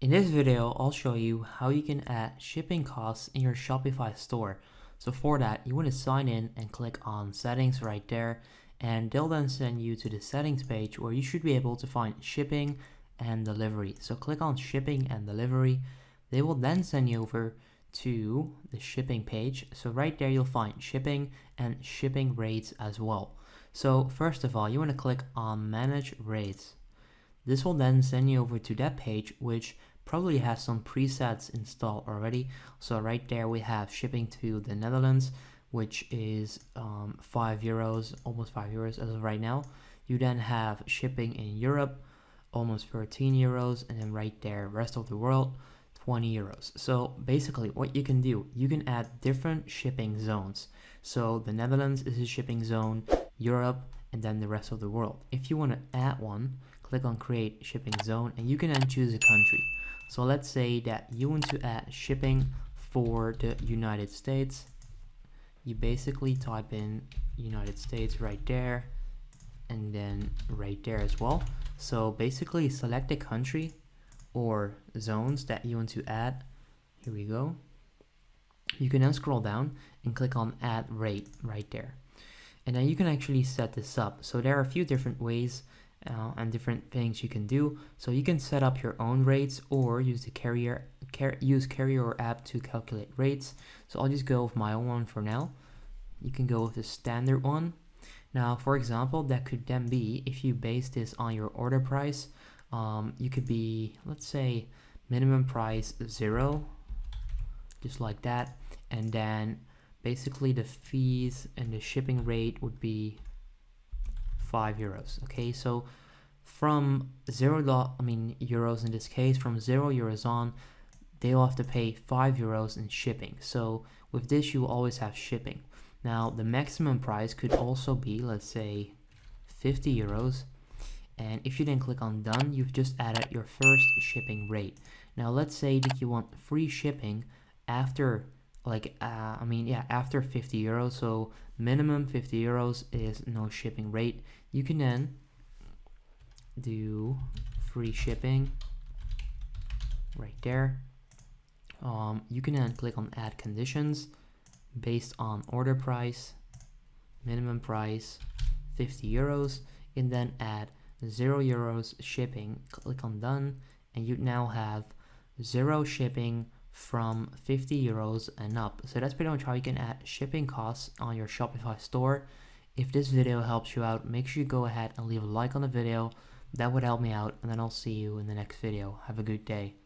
In this video, I'll show you how you can add shipping costs in your Shopify store. So for that, you want to sign in and click on settings right there, and they'll then send you to the settings page where you should be able to find shipping and delivery. So click on shipping and delivery. They will then send you over to the shipping page. So right there, you'll find shipping and shipping rates as well. So first of all, you want to click on manage rates. This will then send you over to that page, which probably has some presets installed already. So right there we have shipping to the Netherlands, which is €5, almost €5 as of right now. You then have shipping in Europe, almost €13, and then right there, rest of the world, €20. So basically what you can do, you can add different shipping zones. So the Netherlands is a shipping zone, Europe, and then the rest of the world. If you want to add one, click on create shipping zone, and you can then choose a country. So let's say that you want to add shipping for the United States. You basically type in United States right there, and then right there as well. So basically select the country or zones that you want to add. Here we go. You can then scroll down and click on add rate right there. And then you can actually set this up. So there are a few different ways and different things you can do. So you can set up your own rates or use the carrier app to calculate rates. So I'll just go with my own one for now. You can go with the standard one. Now, for example, that could then be, if you base this on your order price, you could be, let's say, minimum price 0, just like that. And then basically the fees and the shipping rate would be €5. Okay, so from euros in this case, from €0 on, they'll have to pay €5 in shipping. So with this, you will always have shipping. Now the maximum price could also be, let's say, €50. And if you then click on done, you've just added your first shipping rate. Now let's say that you want free shipping after after €50. So minimum €50 is no shipping rate. You can then do free shipping right there. You can then click on add conditions based on order price, minimum price, €50, and then add €0 shipping. Click on done, and you now have 0 shipping from €50 and up. So that's pretty much how you can add shipping costs on your Shopify store. If this video helps you out, make sure you go ahead and leave a like on the video. That would help me out, and then I'll see you in the next video. Have a good day.